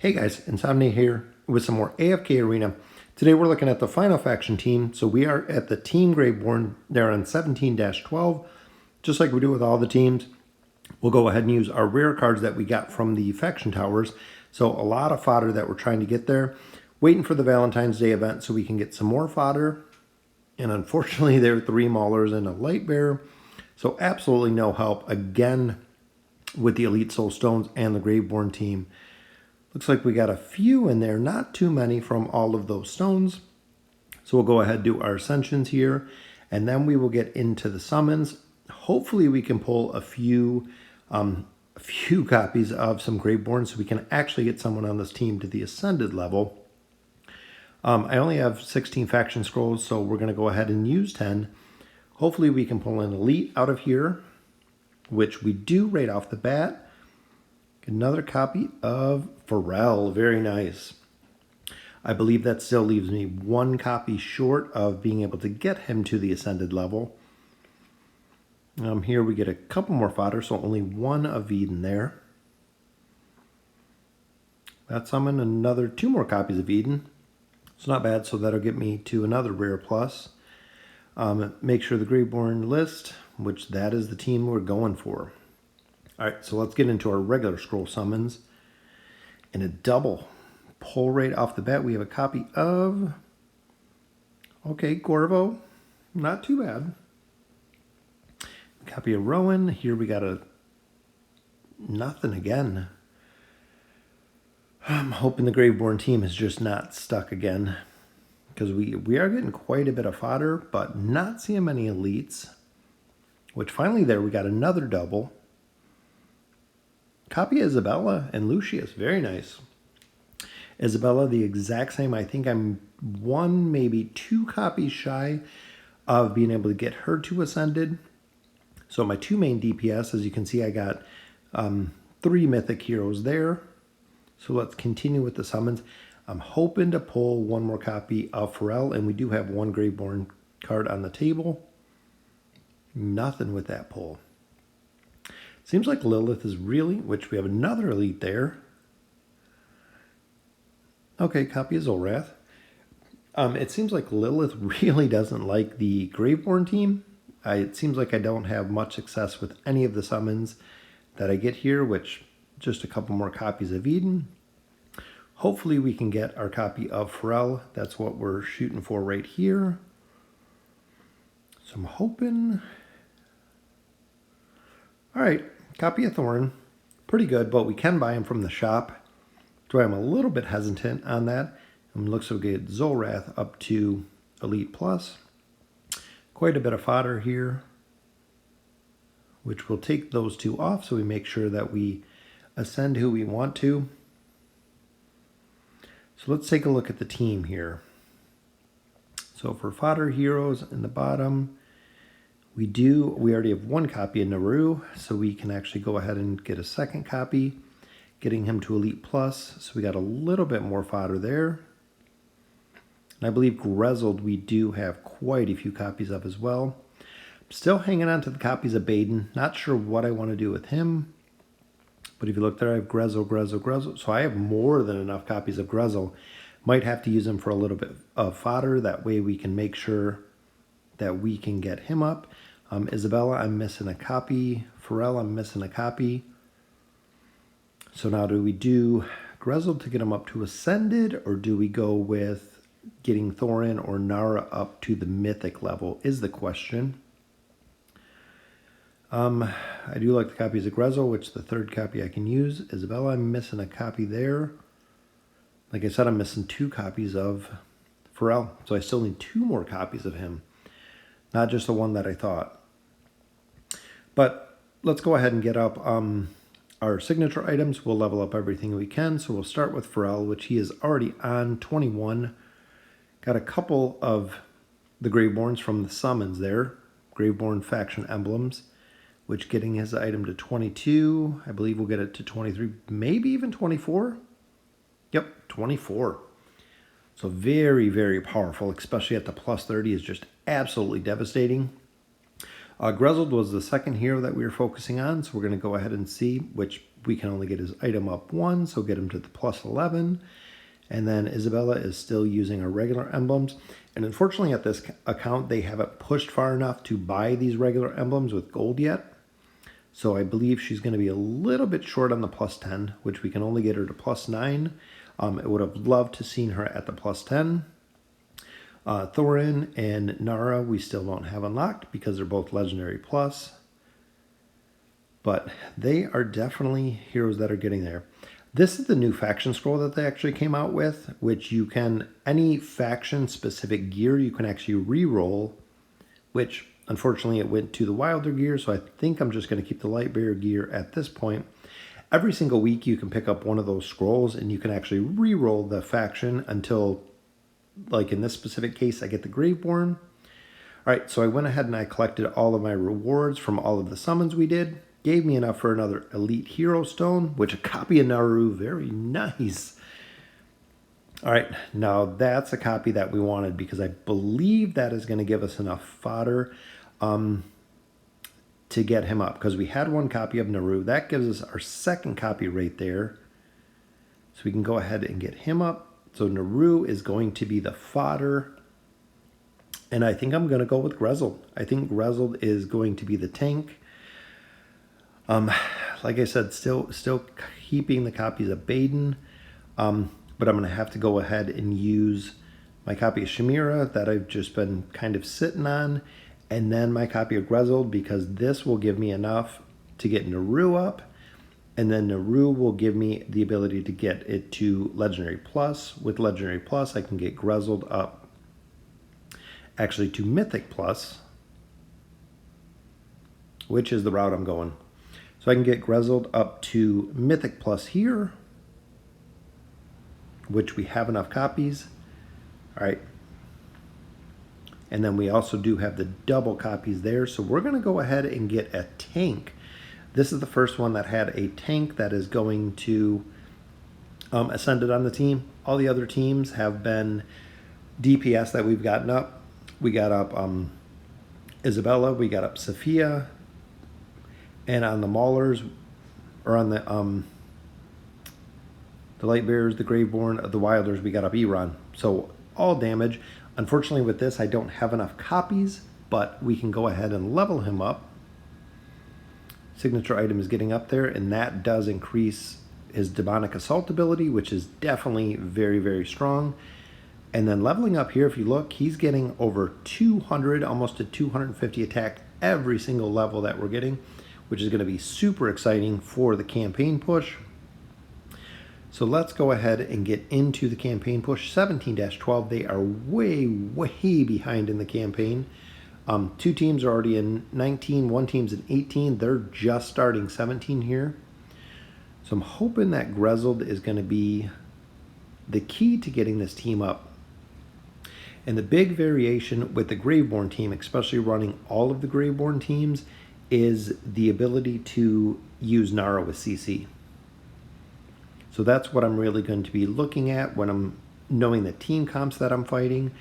Hey guys, Insomnia here with some more AFK Arena. Today we're looking at the final faction team. So we are at the Team Graveborn. They're on 17-12. Just like we do with all the teams, we'll go ahead and use our rare cards that we got from the faction towers. So a lot of fodder that we're trying to get there. Waiting for the Valentine's Day event so we can get some more fodder. And unfortunately there are 3 Maulers and a Light Bearer. So absolutely no help again with the Elite Soul Stones and the Graveborn team. Looks like we got a few in there, not too many from all of those stones. So we'll go ahead and do our ascensions here, and then we will get into the summons. Hopefully we can pull a few copies of some Graveborn so we can actually get someone on this team to the Ascended level. I only have 16 faction scrolls, so we're going to go ahead and use 10. Hopefully we can pull an Elite out of here, which we do right off the bat. Another copy of Pharrell. Very nice. I believe that still leaves me 1 copy short of being able to get him to the Ascended level. Here we get a couple more fodder, so only 1 of Eden there. That summoned another 2 more copies of Eden. It's not bad, so that'll get me to another rare plus. Make sure the Graveborn list, which that is the team we're going for. Alright, so let's get into our regular scroll summons. In a double pull right off the bat, we have a copy of... Okay, Corvo. Not too bad. A copy of Rowan. Here we got a... Nothing again. I'm hoping the Graveborn team is just not stuck again. Because we are getting quite a bit of fodder, but not seeing many elites. Which finally there, we got another double. Copy of Isabella and Lucius. Very nice. Isabella, the exact same. I think I'm 1, maybe 2 copies shy of being able to get her to Ascended. So my 2 main DPS, as you can see, I got 3 mythic heroes there. So let's continue with the summons. I'm hoping to pull 1 more copy of Pharrell, and we do have 1 Graveborn card on the table. Nothing with that pull. Seems like Lilith is really, which we have another elite there. Okay, copy of Zolrath. It seems like Lilith really doesn't like the Graveborn team. It seems like I don't have much success with any of the summons that I get here, which just a couple more copies of Eden. Hopefully we can get our copy of Pharrell. That's what we're shooting for right here. So I'm hoping... Alright, copy of Thorn. Pretty good, but we can buy him from the shop. So I'm a little bit hesitant on that. And looks like we get Zolrath up to Elite Plus. Quite a bit of fodder here, which will take those 2 off so we make sure that we ascend who we want to. So let's take a look at the team here. So for fodder heroes in the bottom, we already have 1 copy of Naru, so we can actually go ahead and get a 2nd copy, getting him to Elite Plus. So we got a little bit more fodder there. And I believe Grezhul we do have quite a few copies of as well. I'm still hanging on to the copies of Baden. Not sure what I want to do with him. But if you look there, I have Grezhul. So I have more than enough copies of Grezhul. Might have to use him for a little bit of fodder. That way we can make sure that we can get him up. Isabella, I'm missing a copy. Pharrell, I'm missing a copy. So now do we do Grezhul to get him up to Ascended, or do we go with getting Thorin or Nara up to the Mythic level is the question. I do like the copies of Grezhul, which the 3rd copy I can use. Isabella, I'm missing a copy there. Like I said, I'm missing 2 copies of Pharrell, so I still need 2 more copies of him. Not just the 1 that I thought. But let's go ahead and get up our signature items. We'll level up everything we can. So we'll start with Pharrell, which he is already on 21. Got a couple of the Graveborns from the summons there. Graveborn faction emblems, which getting his item to 22. I believe we'll get it to 23, maybe even 24. Yep, 24. So very, very powerful, especially at the plus 30 is just absolutely devastating. Grezhul was the second hero that we were focusing on, so we're going to go ahead and see, which we can only get his item up 1, so get him to the plus 11. And then Isabella is still using our regular emblems. And unfortunately at this account, they haven't pushed far enough to buy these regular emblems with gold yet. So I believe she's going to be a little bit short on the plus 10, which we can only get her to plus 9. I would have loved to seen her at the plus 10. Thorin and Nara we still don't have unlocked because they're both legendary plus. But they are definitely heroes that are getting there. This is the new faction scroll that they actually came out with, which you can, any faction specific gear you can actually re-roll, which unfortunately it went to the Wilder gear, so I think I'm just going to keep the Lightbearer gear at this point. Every single week you can pick up one of those scrolls and you can actually re-roll the faction until, like in this specific case, I get the Graveborn. All right, so I went ahead and I collected all of my rewards from all of the summons we did. Gave me enough for another Elite Hero Stone, which a copy of Naru, very nice. All right, now that's a copy that we wanted because I believe that is going to give us enough fodder to get him up, because we had one copy of Naru. That gives us our second copy right there. So we can go ahead and get him up. So Naru is going to be the fodder. And I think I'm going to go with Grezhul. I think Grezhul is going to be the tank. Like I said, still keeping the copies of Baden, but I'm going to have to go ahead and use my copy of Shamira that I've just been kind of sitting on, and then my copy of Grezhul, because this will give me enough to get Naru up, and then Naru will give me the ability to get it to Legendary Plus. With Legendary Plus, I can get Grezhul up actually to Mythic Plus, which is the route I'm going. So I can get Grezhul up to Mythic Plus here, which we have enough copies. All right. And then we also do have the double copies there. So we're going to go ahead and get a tank. This is the first one that had a tank that is going to ascended on the team. All the other teams have been DPS that we've gotten up. We got up Isabella, we got up Sophia, and on the Maulers, or on the Lightbearers, the Graveborn, the Wilders, we got up Iran. So all damage. Unfortunately with this, I don't have enough copies, but we can go ahead and level him up. Signature item is getting up there, and that does increase his demonic assault ability, which is definitely very, very strong. And then leveling up here, if you look, he's getting over 200, almost a 250 attack every single level that we're getting, which is going to be super exciting for the campaign push. So let's go ahead and get into the campaign push. 17-12, they are way, way behind in the campaign. Two teams are already in 19, one team's in 18. They're just starting 17 here. So I'm hoping that Grezhul is going to be the key to getting this team up. And the big variation with the Graveborn team, especially running all of the Graveborn teams, is the ability to use Nara with CC. So that's what I'm really going to be looking at when I'm knowing the team comps that I'm fighting.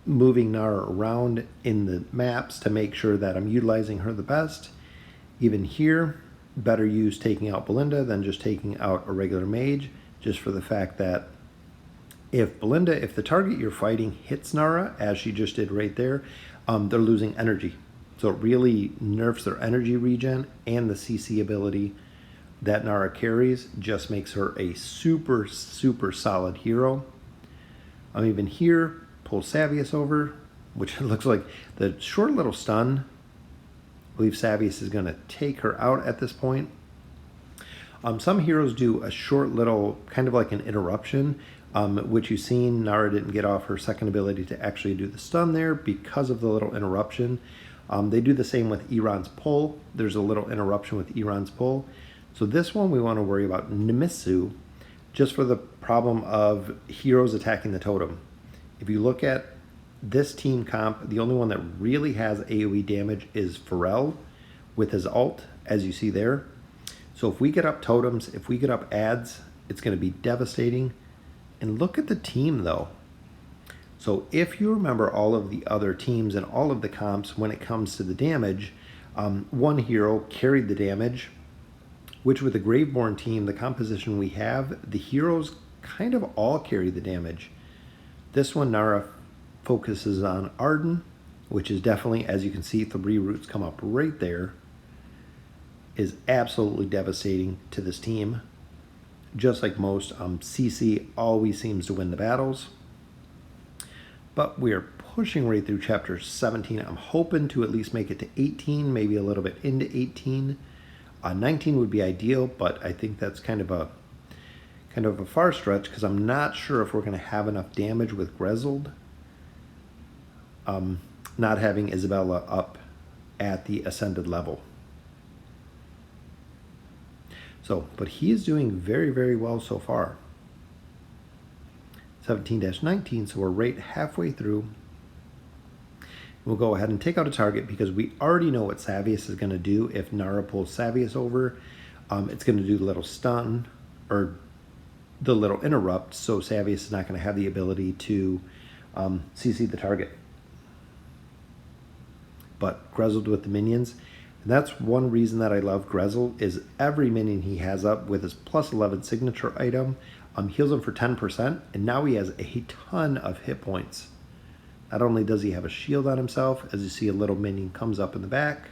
Moving Nara around in the maps to make sure that I'm utilizing her the best. Even here, better use taking out Belinda than just taking out a regular mage, just for the fact that if the target you're fighting hits Nara, as she just did right there, they're losing energy. So it really nerfs their energy regen, and the CC ability that Nara carries just makes her a super, super solid hero. Even here, pull Savius over, which looks like the short little stun. I believe Savius is going to take her out at this point. Some heroes do a short little, kind of like an interruption, which you've seen. Nara didn't get off her second ability to actually do the stun there because of the little interruption. They do the same with Iran's pull. There's a little interruption with Iran's pull. So this one we want to worry about Nimisu, just for the problem of heroes attacking the totem. If you look at this team comp, the only one that really has AoE damage is Pharrell with his ult, as you see there. So if we get up totems, if we get up adds, it's going to be devastating. And look at the team though. So if you remember all of the other teams and all of the comps when it comes to the damage, one hero carried the damage, which with the Graveborn team, the composition we have, the heroes kind of all carry the damage. This one, Nara focuses on Arden, which is definitely, as you can see, 3 roots come up right there, is absolutely devastating to this team. Just like most, CC always seems to win the battles. But we are pushing right through chapter 17. I'm hoping to at least make it to 18, maybe a little bit into 18. 19 would be ideal, but I think that's kind of a far stretch because I'm not sure if we're going to have enough damage with Grezhul. Not having Isabella up at the ascended level. So, but he is doing very, very well so far. 17-19, so we're right halfway through. We'll go ahead and take out a target because we already know what Savius is going to do if Nara pulls Savius over. It's going to do the little stun or the little interrupt, so Savius is not going to have the ability to CC the target. But Grezhul with the minions, and that's one reason that I love Grezhul, is every minion he has up with his plus 11 signature item heals him for 10%, and now he has a ton of hit points. Not only does he have a shield on himself, as you see a little minion comes up in the back,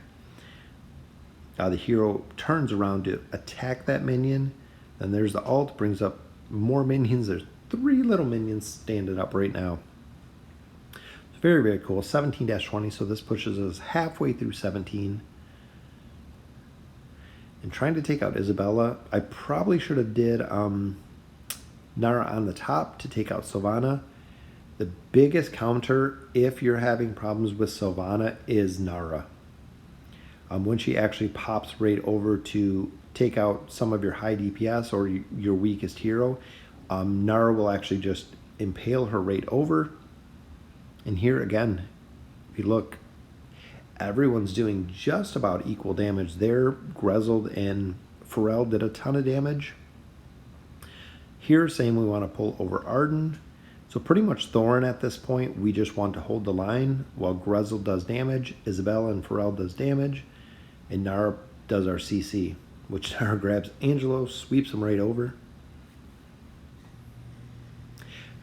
the hero turns around to attack that minion, then there's the ult, brings up more minions. There's 3 little minions standing up right now. It's very, very cool. 17-20, so this pushes us halfway through 17. And trying to take out Isabella, I probably should have did Nara on the top to take out Sylvana. The biggest counter, if you're having problems with Sylvana, is Nara. When she actually pops right over to take out some of your high DPS or your weakest hero, Nara will actually just impale her right over. And here again, if you look, everyone's doing just about equal damage there. Grezhul and Pharrell did a ton of damage. Here, same, we want to pull over Arden. So pretty much Thorin at this point, we just want to hold the line while Grezhul does damage, Isabella and Pharrell does damage, and Nara does our CC, which Nara grabs Angelo, sweeps him right over.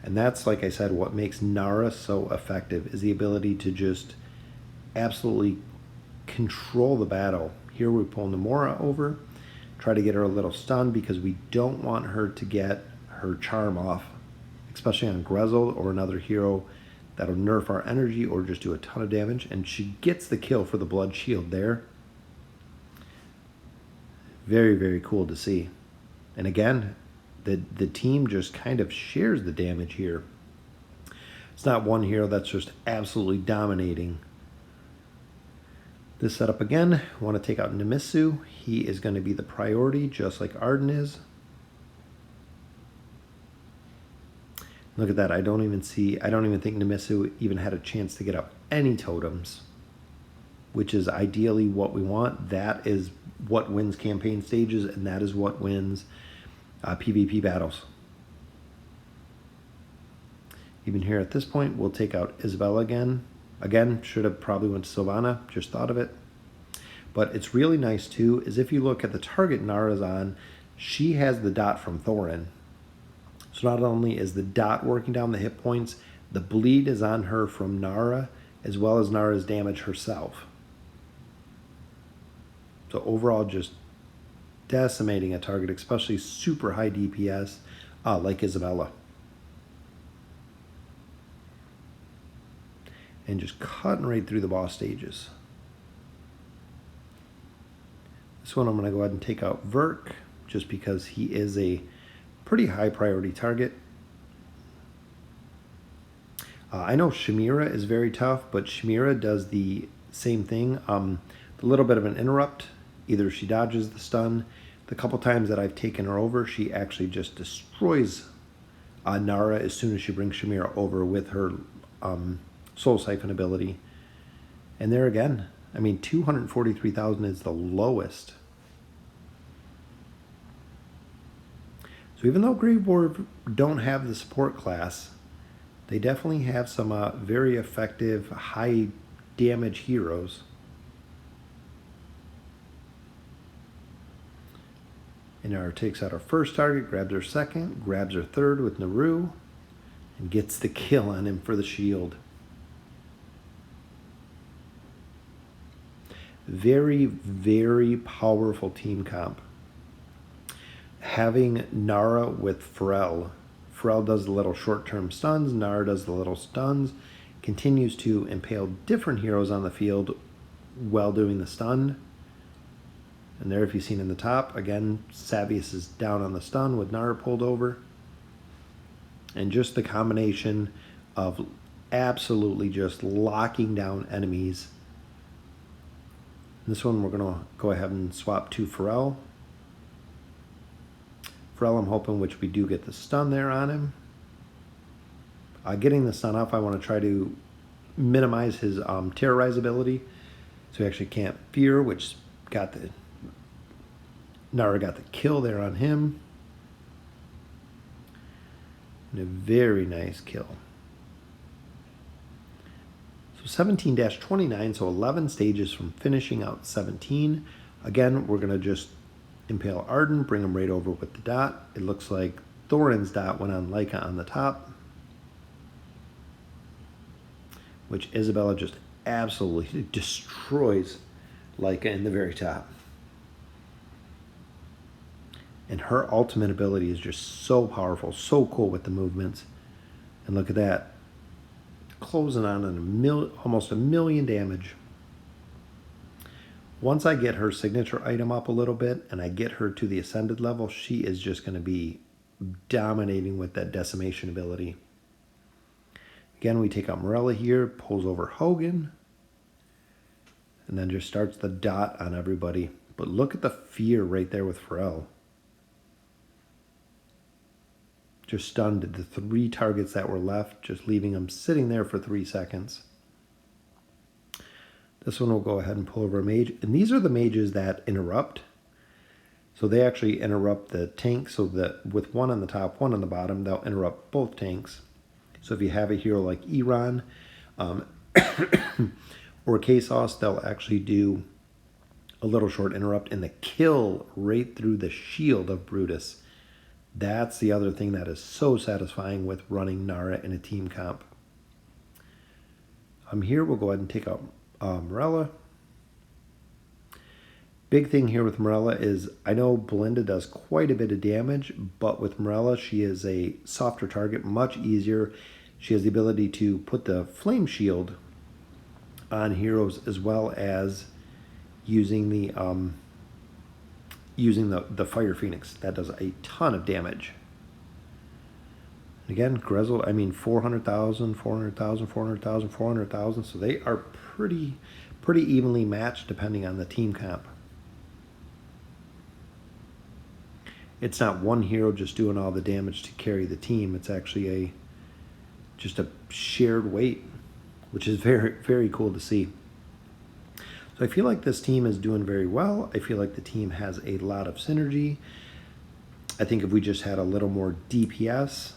And that's, like I said, what makes Nara so effective, is the ability to just absolutely control the battle. Here we're pulling Namora over, try to get her a little stunned because we don't want her to get her charm off, especially on Grezhul or another hero that'll nerf our energy or just do a ton of damage. And she gets the kill for the blood shield there. Very, very cool to see. And again, the team just kind of shares the damage here. It's not one hero that's just absolutely dominating. This setup again, want to take out Nemisu. He is going to be the priority, just like Arden is. Look at that, I don't even think Nemisu even had a chance to get up any totems, which is ideally what we want. That is what wins campaign stages, and that is what wins PvP battles. Even here at this point, we'll take out Isabella again. Again, should have probably went to Sylvana, just thought of it. But it's really nice too, is if you look at the target Nara's on, she has the dot from Thorin. So not only is the dot working down the hit points, the bleed is on her from Nara, as well as Nara's damage herself. So overall, just decimating a target, especially super high DPS, like Isabella. And just cutting right through the boss stages. This one I'm going to go ahead and take out Verk, just because he is a pretty high priority target. I know Shamira is very tough, but Shamira does the same thing. A little bit of an interrupt. Either she dodges the stun. The couple times that I've taken her over, she actually just destroys Nara as soon as she brings Shamira over with her Soul Siphon ability. And there again, I mean, 243,000 is the lowest. So even though Graveborn don't have the support class, They definitely have some very effective, high damage heroes. And Nara takes out her first target, grabs her second, grabs her third with Naru, and gets the kill on him for the shield. Very, very powerful team comp. Having Nara with Pharrell. Pharrell does the little short-term stuns, Nara does the little stuns, continues to impale different heroes on the field while doing the stun. And there, if you've seen in the top, again, Savius is down on the stun with Nara pulled over. And just the combination of absolutely just locking down enemies. This one we're going to go ahead and swap to Pharrell. Pharrell, I'm hoping, which we do get the stun there on him. Getting the stun off, I want to try to minimize his terrorize ability. So he actually can't fear, which got the... Nara got the kill there on him. And a very nice kill. So 17-29, so 11 stages from finishing out 17. Again, we're going to just impale Arden, bring him right over with the dot. It looks like Thorin's dot went on Lyca on the top, which Isabella just absolutely destroys Lyca in the very top. And her ultimate ability is just so powerful, so cool with the movements. And look at that. Closing on almost a million damage. Once I get her signature item up a little bit and I get her to the ascended level, she is just going to be dominating with that decimation ability. Again, we take out Morella here, pulls over Hogan, and then just starts the dot on everybody. But look at the fear right there with Pharrell. Just stunned the 3 targets that were left, just leaving them sitting there for 3 seconds. This one will go ahead and pull over a mage. And these are the mages that interrupt. So they actually interrupt the tank, so that with one on the top, one on the bottom, they'll interrupt both tanks. So if you have a hero like Iran or Kasos, they'll actually do a little short interrupt and the kill right through the shield of Brutus. That's the other thing that is so satisfying with running Nara in a team comp. Here we'll go ahead and take out Morella. Big thing here with Morella is I know Belinda does quite a bit of damage, but with Morella she is a softer target, much easier. She has the ability to put the flame shield on heroes as well as using the Fire Phoenix. That does a ton of damage. Again, Grezhul, I mean 400,000, 400,000, 400,000, 400,000. So they are pretty evenly matched depending on the team comp. It's not one hero just doing all the damage to carry the team. It's actually just a shared weight, which is very, very cool to see. So I feel like this team is doing very well. I feel like the team has a lot of synergy. I think if we just had a little more DPS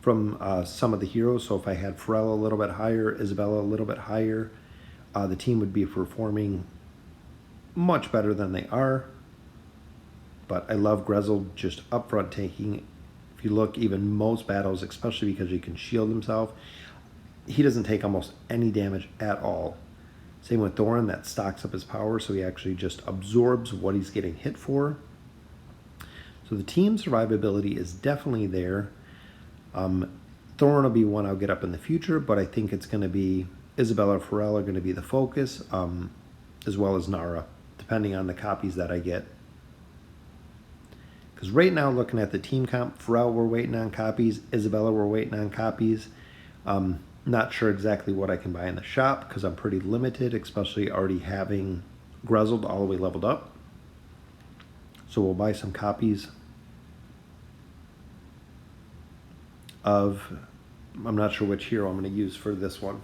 from some of the heroes, so if I had Pharrell a little bit higher, Isabella a little bit higher, the team would be performing much better than they are. But I love Grezhul just upfront taking. If you look, even most battles, especially because he can shield himself, he doesn't take almost any damage at all. Same with Thorin, that stocks up his power, so he actually just absorbs what he's getting hit for. So the team survivability is definitely there. Thorin will be one I'll get up in the future, but I think it's going to be Isabella or Pharrell are going to be the focus, as well as Nara, depending on the copies that I get. Because right now, looking at the team comp, Pharrell we're waiting on copies, Isabella we're waiting on copies. Not sure exactly what I can buy in the shop because I'm pretty limited, especially already having Grezhul all the way leveled up. So we'll buy some copies of, I'm not sure which hero I'm going to use for this one.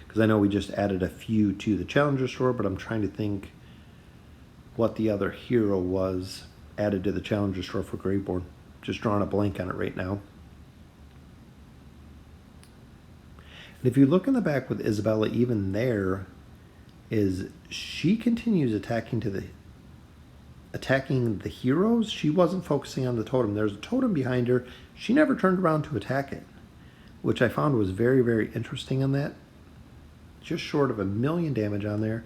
Because I know we just added a few to the Challenger store, but I'm trying to think what the other hero was added to the Challenger store for Graveborn. Just drawing a blank on it right now. And if you look in the back with Isabella, even there, is she continues attacking the heroes. She wasn't focusing on the totem. There's a totem behind her. She never turned around to attack it, which I found was very, very interesting on that. Just short of 1,000,000 damage on there.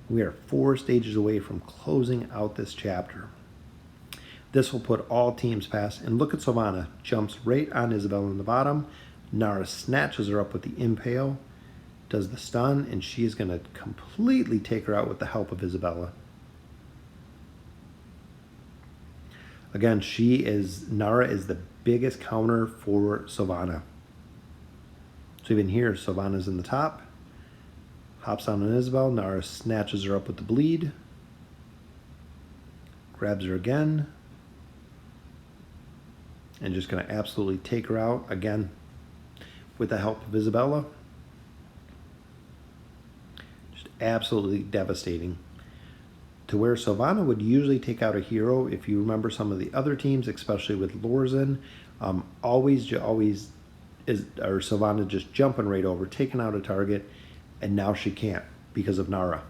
We are 4 stages away from closing out this chapter. This will put all teams past. And look at Sylvana. Jumps right on Isabella in the bottom. Nara snatches her up with the impale. Does the stun. And she is going to completely take her out with the help of Isabella. Again, Nara is the biggest counter for Sylvana. So even here, Sylvana's in the top. Hops on Isabel. Nara snatches her up with the bleed. Grabs her again. And just going to absolutely take her out again with the help of Isabella. Just absolutely devastating. To where Sylvana would usually take out a hero, if you remember some of the other teams, especially with Lorzen, always is Sylvana just jumping right over, taking out a target, and now she can't because of Nara.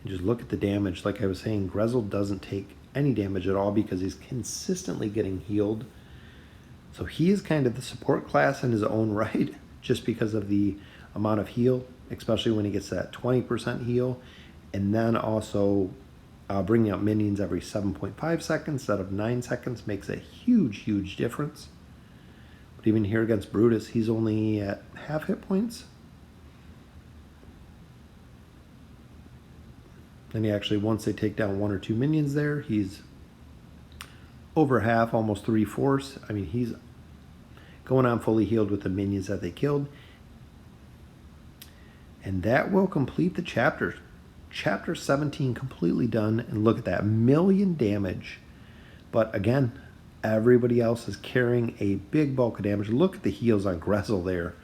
And just look at the damage. Like I was saying, Grezhul doesn't take any damage at all because he's consistently getting healed. So he is kind of the support class in his own right, just because of the amount of heal, especially when he gets that 20% heal. And then also bringing out minions every 7.5 seconds instead of 9 seconds makes a huge, huge difference. But even here against Brutus, he's only at half hit points. And he actually, once they take down 1 or 2 minions there, he's over half, almost 3/4. I mean, he's going on fully healed with the minions that they killed. And that will complete the chapter. Chapter 17 completely done. And look at that, 1,000,000 damage. But again, everybody else is carrying a big bulk of damage. Look at the heals on Grezhul there.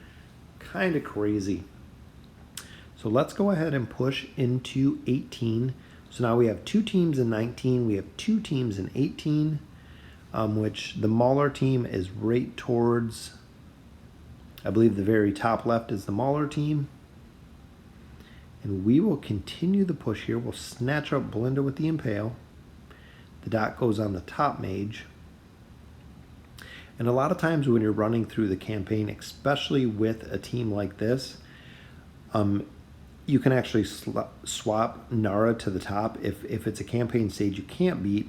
Kind of crazy. So let's go ahead and push into 18. So now we have 2 teams in 19. We have 2 teams in 18, which the Mauler team is right towards, I believe the very top left is the Mauler team. And we will continue the push here. We'll snatch up Belinda with the Impale. The dot goes on the top mage. And a lot of times when you're running through the campaign, especially with a team like this, you can actually swap Nara to the top if it's a campaign stage you can't beat,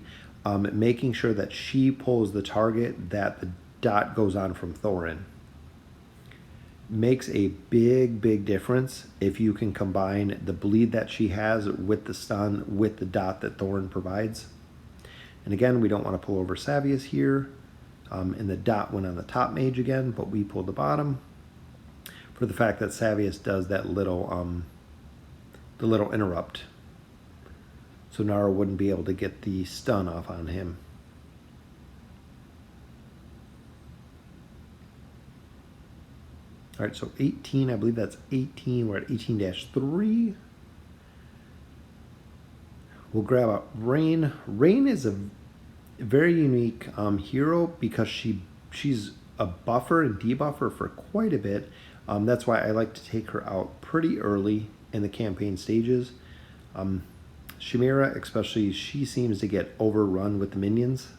making sure that she pulls the target that the dot goes on from Thorin. Makes a big, big difference if you can combine the bleed that she has with the stun with the dot that Thorin provides. And again, we don't want to pull over Savius here. And the dot went on the top mage again, but we pulled the bottom for the fact that Savius does that little the little interrupt. So Nara wouldn't be able to get the stun off on him. All right, so 18, I believe that's 18. We're at 18-3. We'll grab a Rain. Rain is a very unique hero because she's a buffer and debuffer for quite a bit. That's why I like to take her out pretty early in the campaign stages. Chimera, especially, she seems to get overrun with the minions.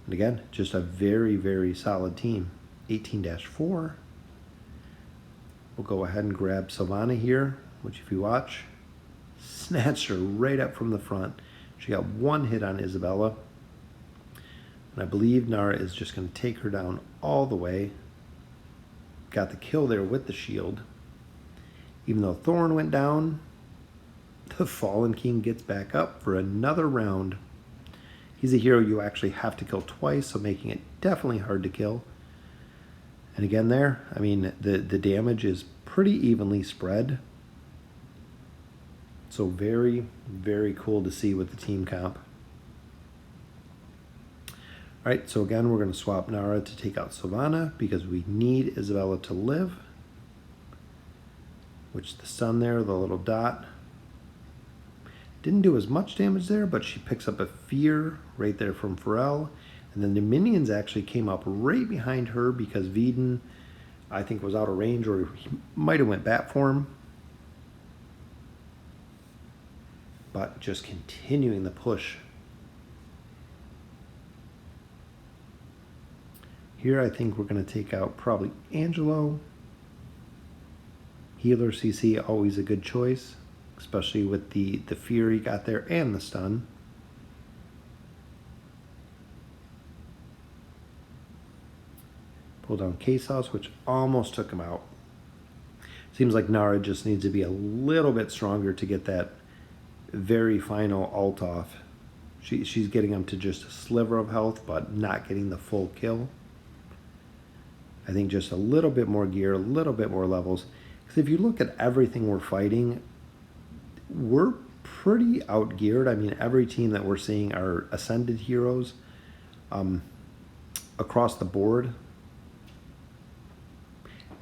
And again, just a very, very solid team. 18-4. We'll go ahead and grab Sylvana here, which if you watch, snatched her right up from the front. She got 1 hit on Isabella. And I believe Nara is just going to take her down all the way. Got the kill there with the shield. Even though Thorn went down, the Fallen King gets back up for another round. He's a hero you actually have to kill twice, so making it definitely hard to kill. And again there, I mean, the damage is pretty evenly spread. So very, very cool to see with the team comp. All right, so again, we're going to swap Nara to take out Sylvana because we need Isabella to live. Which the sun there, the little dot. Didn't do as much damage there, but she picks up a fear right there from Pharrell. And then the minions actually came up right behind her because Veden, I think, was out of range, or he might have went bat for him. But just continuing the push. Here I think we're going to take out probably Angelo. Healer CC, always a good choice, especially with the fear he got there and the stun. Pull down K-Sauce, which almost took him out. Seems like Nara just needs to be a little bit stronger to get that very final ult off. She's getting him to just a sliver of health, but not getting the full kill. I think just a little bit more gear, a little bit more levels. Because if you look at everything we're fighting, we're pretty outgeared. I mean, every team that we're seeing are ascended heroes across the board.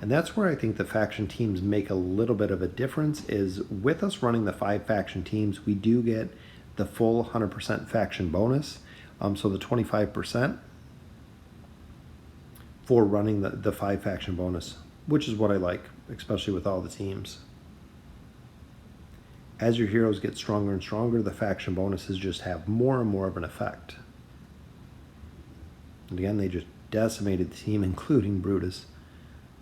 And that's where I think the faction teams make a little bit of a difference, is with us running the 5 faction teams, we do get the full 100% faction bonus. So the 25% for running the 5 faction bonus, which is what I like, especially with all the teams. As your heroes get stronger and stronger, the faction bonuses just have more and more of an effect. And again, they just decimated the team, including Brutus.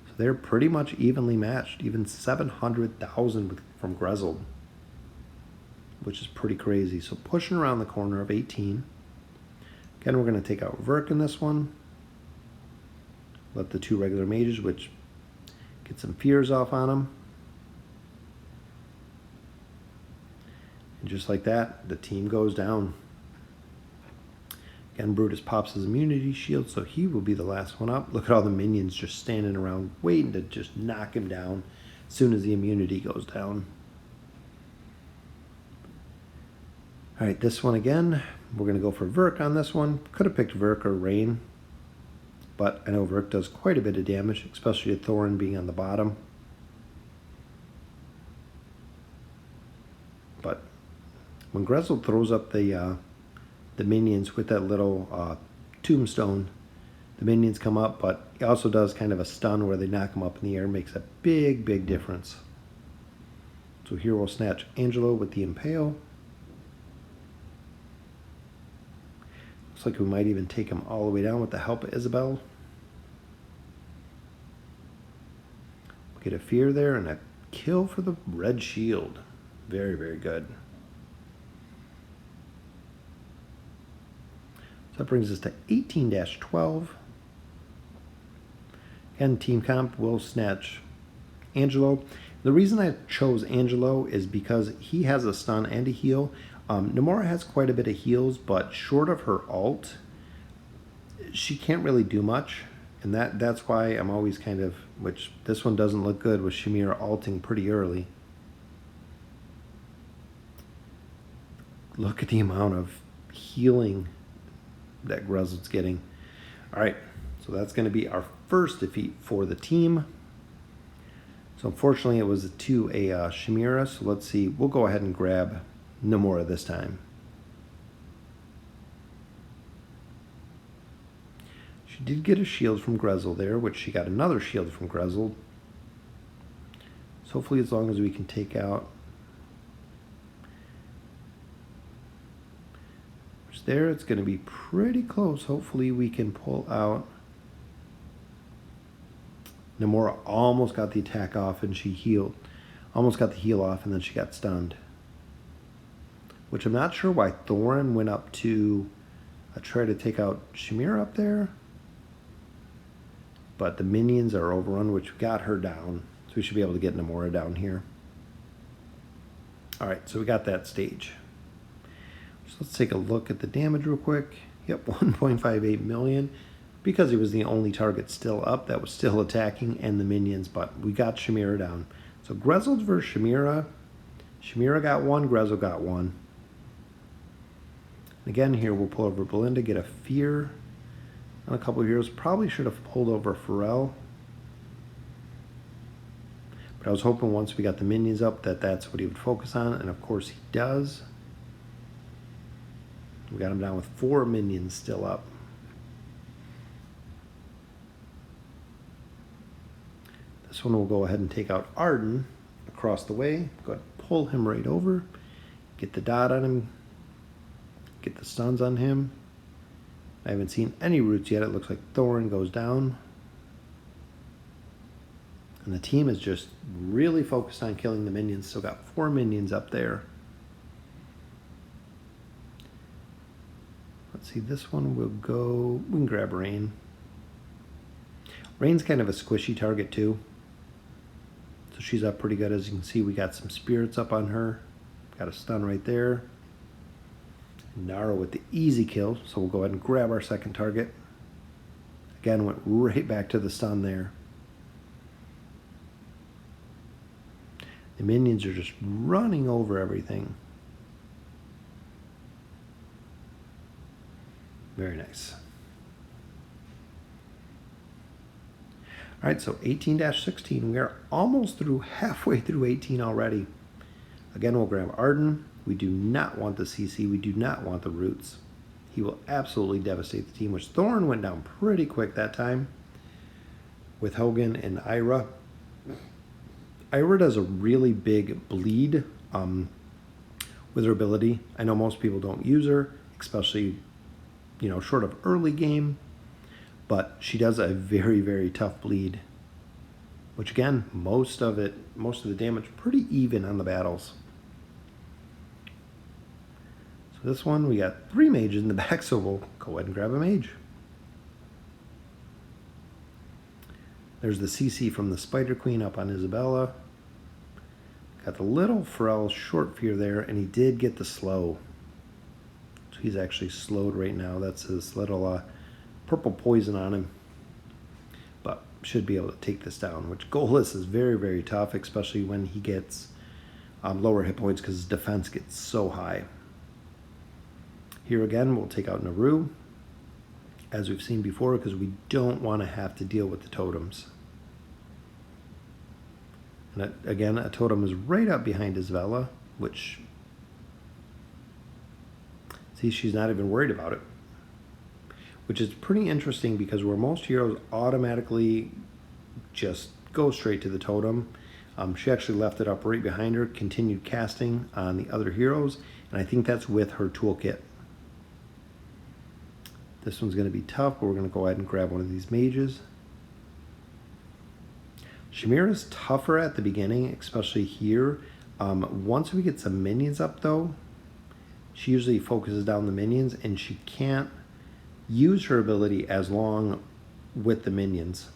So they're pretty much evenly matched, even 700,000 from Grezhul, which is pretty crazy. So pushing around the corner of 18. Again, we're going to take out Verk in this one. Let the 2 regular mages, which get some fears off on them. And just like that, the team goes down. Again, Brutus pops his immunity shield, so he will be the last one up. Look at all the minions just standing around, waiting to just knock him down as soon as the immunity goes down. All right, this one again, we're going to go for Verk on this one. Could have picked Verk or Rain, but I know Verk does quite a bit of damage, especially with Thorin being on the bottom. But when Grezhul throws up the minions with that little tombstone, the minions come up, but he also does kind of a stun where they knock them up in the air. Makes a big, big difference. So here we'll snatch Angelo with the Impale. Looks like we might even take him all the way down with the help of Isabel. Get a fear there and a kill for the red shield. Very, very good. So that brings us to 18-12. Again, Team Comp will snatch Angelo. The reason I chose Angelo is because he has a stun and a heal. Namora has quite a bit of heals, but short of her ult, she can't really do much. And that's why I'm always kind of, which this one doesn't look good with Shamira ulting pretty early. Look at the amount of healing that Grezhul's getting. All right, so that's going to be our first defeat for the team. So unfortunately it was to a Shamira, so let's see. We'll go ahead and grab Namora this time. She did get a shield from Grezhul there, which she got another shield from Grezhul. So hopefully as long as we can take out there, it's going to be pretty close. Hopefully we can pull out. Namora almost got the attack off and she healed. Almost got the heal off and then she got stunned. Which I'm not sure why Thorin went up to try to take out Shamira up there. But the minions are overrun, which got her down. So we should be able to get Namora down here. Alright, so we got that stage. So let's take a look at the damage real quick. Yep, 1.58 million. Because he was the only target still up that was still attacking, and the minions, but we got Shamira down. So Grezhul versus Shamira. Shamira got one, Grezhul got one. Again, here we'll pull over Belinda, get a fear on a couple of heroes. Probably should have pulled over Pharrell. But I was hoping once we got the minions up that that's what he would focus on, and of course he does. We got him down with 4 minions still up. This one will go ahead and take out Arden across the way. Go ahead and pull him right over. Get the dot on him. Get the stuns on him. I haven't seen any roots yet. It looks like Thorn goes down. And the team is just really focused on killing the minions. Still got 4 minions up there. Let's see, this one will go... We can grab Rain. Rain's kind of a squishy target too. So she's up pretty good. As you can see, we got some spirits up on her. Got a stun right there. Nara with the easy kill. So we'll go ahead and grab our second target. Again, went right back to the stun there. The minions are just running over everything. Very nice. All right, so 18-16. We are almost through, halfway through 18 already. Again, we'll grab Arden. We do not want the CC. We do not want the roots. He will absolutely devastate the team, which Thorn went down pretty quick that time with Hogan and Ira. Ira does a really big bleed with her ability. I know most people don't use her, especially, you know, short of early game, but she does a very, very tough bleed, which again, most of the damage pretty even on the battles. So this one, we got 3 mages in the back, so we'll go ahead and grab a mage. There's the CC from the Spider Queen up on Isabella. Got the little Pharrell short fear there, and he did get the slow. So he's actually slowed right now. That's his little purple poison on him. But should be able to take this down, which goalless is very, very tough, especially when he gets lower hit points because his defense gets so high. Here again, we'll take out Naru, as we've seen before, because we don't want to have to deal with the totems. And again, a totem is right up behind Isabella, which, see, she's not even worried about it. Which is pretty interesting because where most heroes automatically just go straight to the totem, she actually left it up right behind her, continued casting on the other heroes, and I think that's with her toolkit. This one's going to be tough, but we're going to go ahead and grab one of these mages. Shamira's tougher at the beginning, especially here. Once we get some minions up, though, she usually focuses down the minions, and she can't use her ability as long with the minions.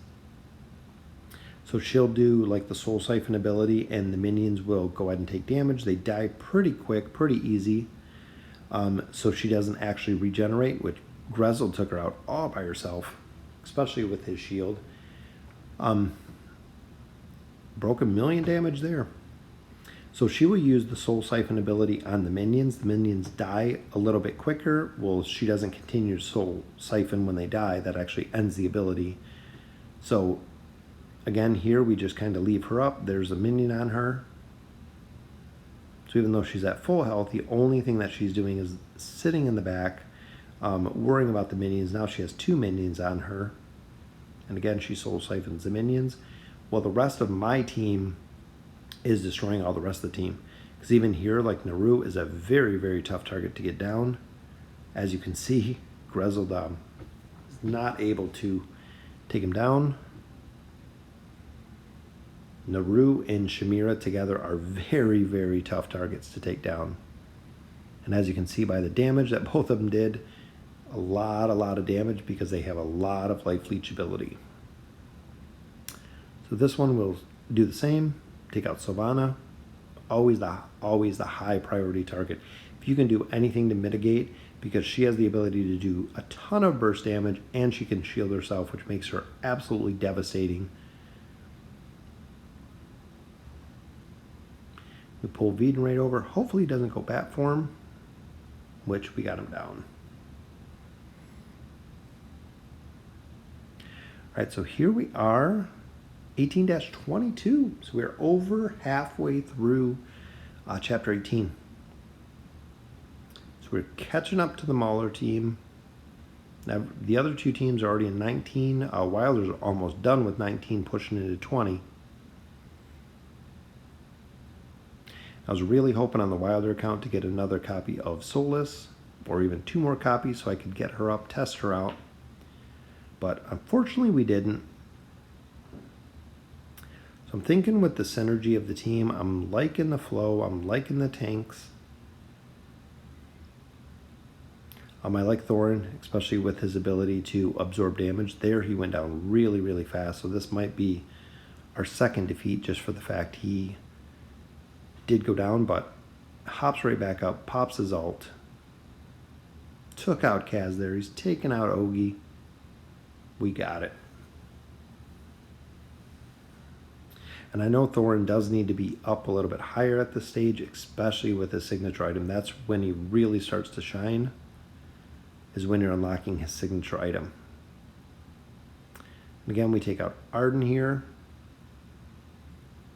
So she'll do like the Soul Siphon ability, and the minions will go ahead and take damage. They die pretty quick, pretty easy. So she doesn't actually regenerate, which Grezhul took her out all by herself, especially with his shield. Broke 1,000,000 damage there. So she will use the Soul Siphon ability on the minions. The minions die a little bit quicker. Well, she doesn't continue to Soul Siphon when they die. That actually ends the ability. So again, here we just kind of leave her up. There's a minion on her. So even though she's at full health, the only thing that she's doing is sitting in the back, worrying about the minions. Now she has 2 minions on her. And again, she Soul Siphons the minions. Well, the rest of my team is destroying all the rest of the team. Because even here, like Naru is a very, very tough target to get down. As you can see, Grezhul is not able to take him down. Naru and Shamira together are very, very tough targets to take down. And as you can see by the damage that both of them did, a lot of damage because they have a lot of life leech ability. So this one will do the same. Take out Sylvana. Always the high priority target. If you can do anything to mitigate, because she has the ability to do a ton of burst damage and she can shield herself, which makes her absolutely devastating. We pull Veden right over. Hopefully he doesn't go bat form, which we got him down. All right, so here we are, 18-22. So we're over halfway through chapter 18. So we're catching up to the Mauler team. Now, the other two teams are already in 19. Wilder's almost done with 19, pushing into 20. I was really hoping on the Wilder account to get another copy of Solus, or even 2 more copies so I could get her up, test her out. But unfortunately we didn't. So I'm thinking with the synergy of the team, I'm liking the flow, I'm liking the tanks. I like Thorin, especially with his ability to absorb damage. There he went down really, really fast, so this might be our second defeat just for the fact he did go down, but hops right back up, pops his ult. Took out Kaz there, he's taken out Ogi. We got it. And I know Thorin does need to be up a little bit higher at this stage, especially with his signature item. That's when he really starts to shine, is when you're unlocking his signature item. And again, we take out Arden here.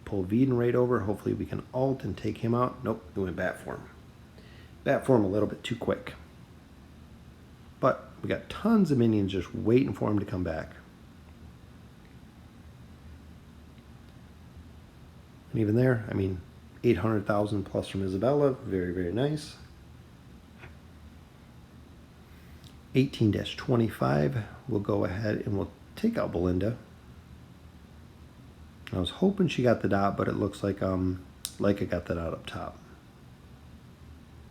Pull Veden right over. Hopefully we can ult and take him out. Nope, we went bat form. Bat form a little bit too quick. But we got tons of minions just waiting for him to come back. And even there, I mean, 800,000 plus from Isabella. Very, very nice. 18-25, we'll go ahead and we'll take out Belinda. I was hoping she got the dot, but it looks like Leica got the dot up top.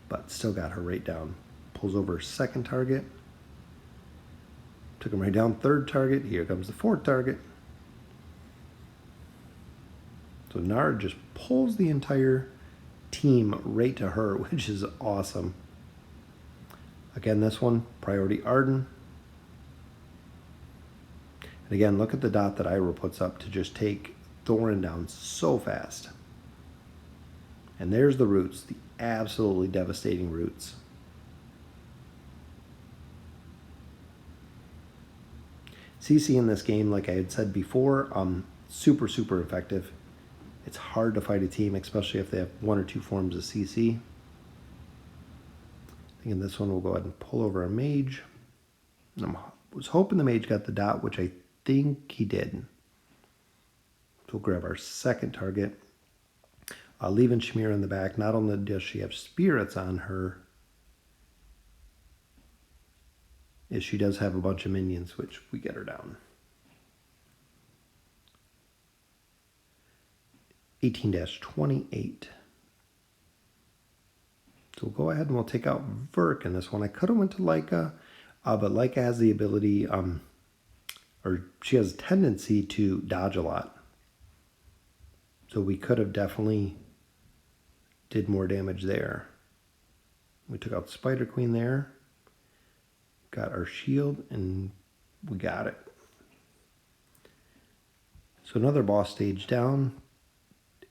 But still got her right down. Pulls over her second target. Took him right down, third target. Here comes the fourth target. So Nard just pulls the entire team right to her, which is awesome. Again, this one, priority Arden. And again, look at the dot that Ira puts up to just take Thorin down so fast. And there's the roots, the absolutely devastating roots. CC in this game, like I had said before, super, super effective. It's hard to fight a team, especially if they have 1 or 2 forms of CC. I think in this one we'll go ahead and pull over a mage. I was hoping the mage got the dot, which I think he did. So we'll grab our second target. Leaving Shamir in the back. Not only does she have spirits on her, is she does have a bunch of minions, which we get her down. 18-28. So we'll go ahead and we'll take out Verk in this one. I could have went to Leica, but Leica has the ability, or she has a tendency to dodge a lot. So we could have definitely did more damage there. We took out the Spider Queen there. Got our shield, and we got it. So another boss stage down.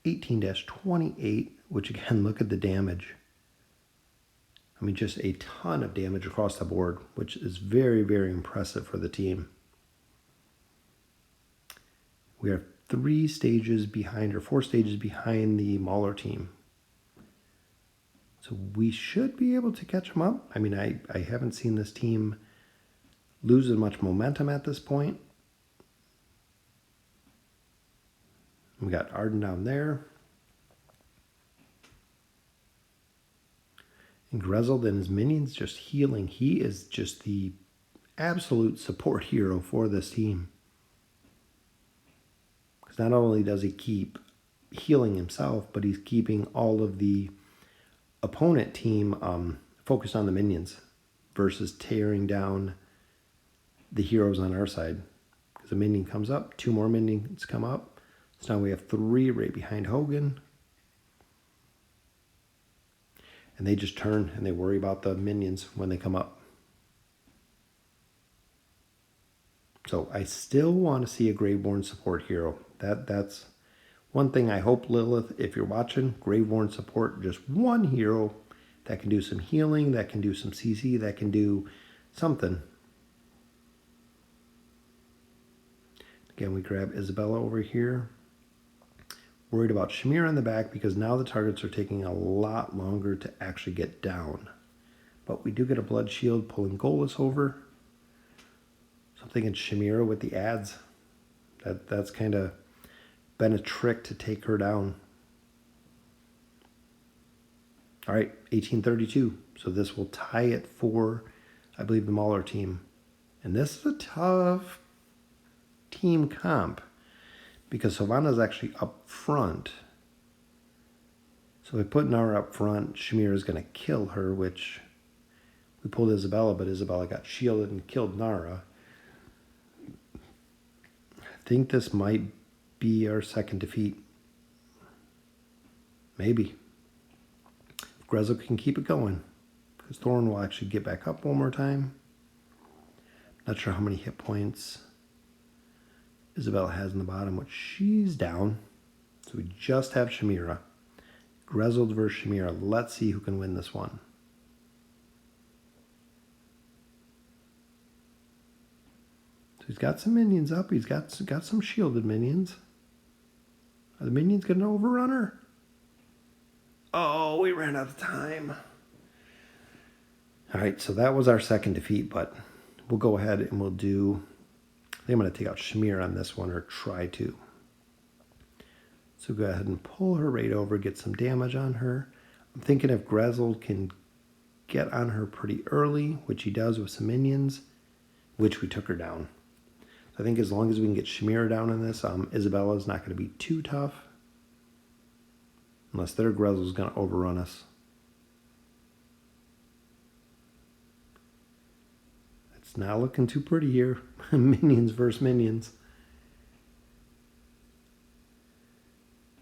18-28, which again, look at the damage. I mean, just a ton of damage across the board, which is very, very impressive for the team. We are 3 stages behind, or 4 stages behind the Mauler team. So we should be able to catch them up. I mean, I haven't seen this team lose as much momentum at this point. We got Arden down there. And Grezhul and his minions just healing. He is just the absolute support hero for this team. Because not only does he keep healing himself, but he's keeping all of the opponent team focused on the minions versus tearing down the heroes on our side. Because a minion comes up, 2 more minions come up. So now we have 3 right behind Hogan. And they just turn and they worry about the minions when they come up. So I still want to see a Graveborn support hero. That's one thing I hope, Lilith, if you're watching, Graveborn support, just one hero that can do some healing, that can do some CC, that can do something. Again, we grab Isabella over here. Worried about Shamir in the back because now the targets are taking a lot longer to actually get down. But we do get a blood shield pulling Golas over. So I'm thinking Chimera with the ads. That's kind of been a trick to take her down. All right, 1832. So this will tie it for, I believe, the Mauler team. And this is a tough team comp because Sylvana's actually up front. So we put Nara up front. Shamir is going to kill her, which we pulled Isabella, but Isabella got shielded and killed Nara. I think this might be our second defeat. Maybe. If Grezhul can keep it going, because Thorn will actually get back up one more time. Not sure how many hit points Isabella has in the bottom, which she's down. So we just have Shamira. Grezhul versus Shamira. Let's see who can win this one. So he's got some minions up. He's got some shielded minions. Are the minions going to overrun her? Oh, we ran out of time. All right, so that was our second defeat, but we'll go ahead and we'll do... I think I'm going to take out Shamir on this one, or try to. So go ahead and pull her right over, get some damage on her. I'm thinking if Grezhul can get on her pretty early, which he does with some minions, which we took her down. I think as long as we can get Shamir down in this, Isabella's not going to be too tough. Unless their Grezhul's going to overrun us. It's not looking too pretty here. Minions versus minions.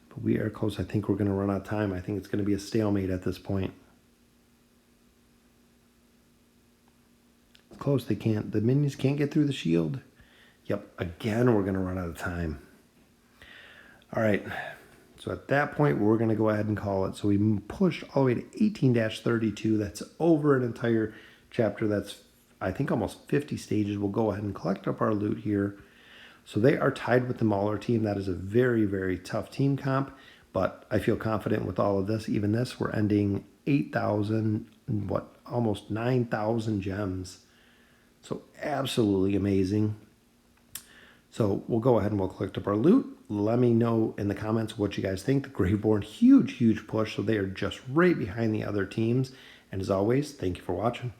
But we are close. I think we're going to run out of time. I think it's going to be a stalemate at this point. It's close. They can't. The minions can't get through the shield. Yep. Again, we're going to run out of time. All right. So at that point, we're going to go ahead and call it. So we pushed all the way to 18-32. That's over an entire chapter. That's, I think, almost 50 stages. We'll go ahead and collect up our loot here. So they are tied with the Mauler team. That is a very, very tough team comp. But I feel confident with all of this. Even this, we're ending 8,000, almost 9,000 gems. So absolutely amazing. So we'll go ahead and we'll collect up our loot. Let me know in the comments what you guys think. The Graveborn, huge push. So they are just right behind the other teams. And as always, thank you for watching.